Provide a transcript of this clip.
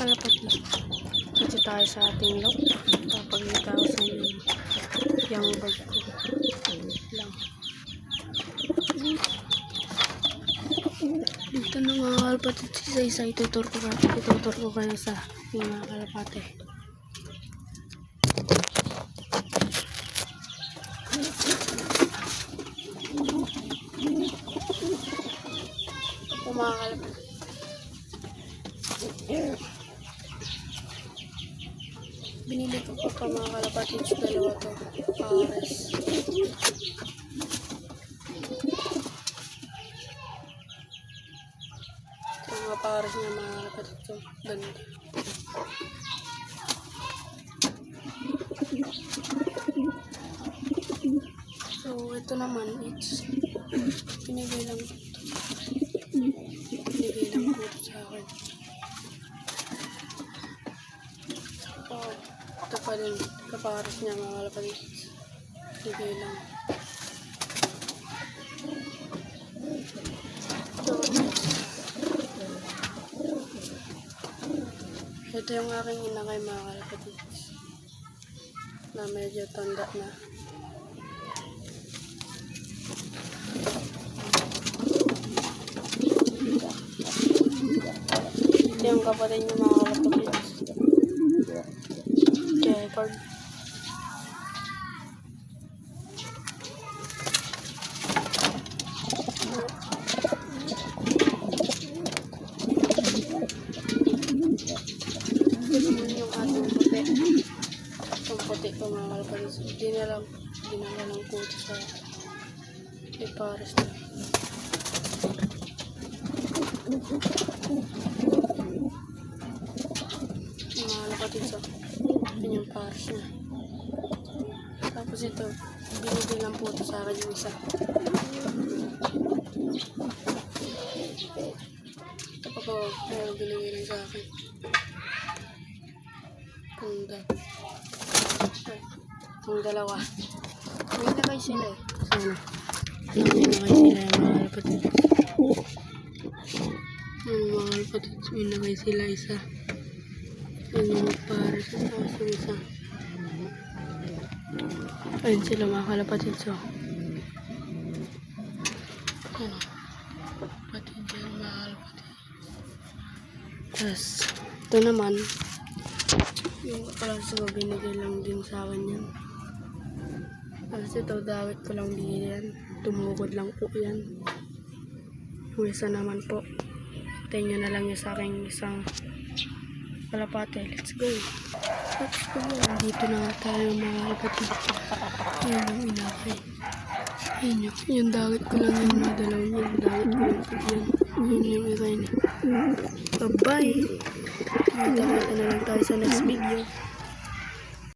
kalapati, dito tayo sa ating lock. Papagita ko sa inyo yung bag ko lang. Dito na mga kalapati, isa-isa itutur ko kayo sa mga kalapati. Ito mga kalapati. Binili ko pa mga kalapatids, dalawa to, pares. Ito mga pares niya mga kalapatids, so ganda. So ito naman, it's binigay lang ko sa akin. Ito pa rin, kapares niya mga kalapatids. Bigay lang. Ito yung aking inakay mga kalapatids, na medyo tanda na. Ito yung kapatid niya mga kalapatids. Jefford. Yung ating puti. Itong puti ko mga kalapatids. Dinala lang puti sa ipares na. Mga kalapatids, yun yung pares na. Tapos ito, binigay lang po ito sa akin yung isa. Ito pa po, meron binigay lang sa akin. Yung dalawa. May nagay sila eh. Sana. May nagay sila yung mga kalapatids. Yung mga kalapatids, may nagay sila isa. Yun yung pares na tapos yung isa. Ayun sila mga kalapatids, so. Ano? Patid yan mga kalapatids. Tapos, ito naman, yung kakalasa ko, binigay lang din sa akin yan. Tapos ito, dawit ko lang din yan. Tumugod lang po yan. Yung isa naman po, tayo nyo na lang yung sa aking isang kalapate. Let's go. Let's go. Dito na nga tayo mga kalapatids. Yan yung inakay. Yan yung dawit ko lang yung mga dalawang yan. Dawit ko lang po yan. Yan yung ikay niya. Bye-bye. Kita na lang tayo sa next video.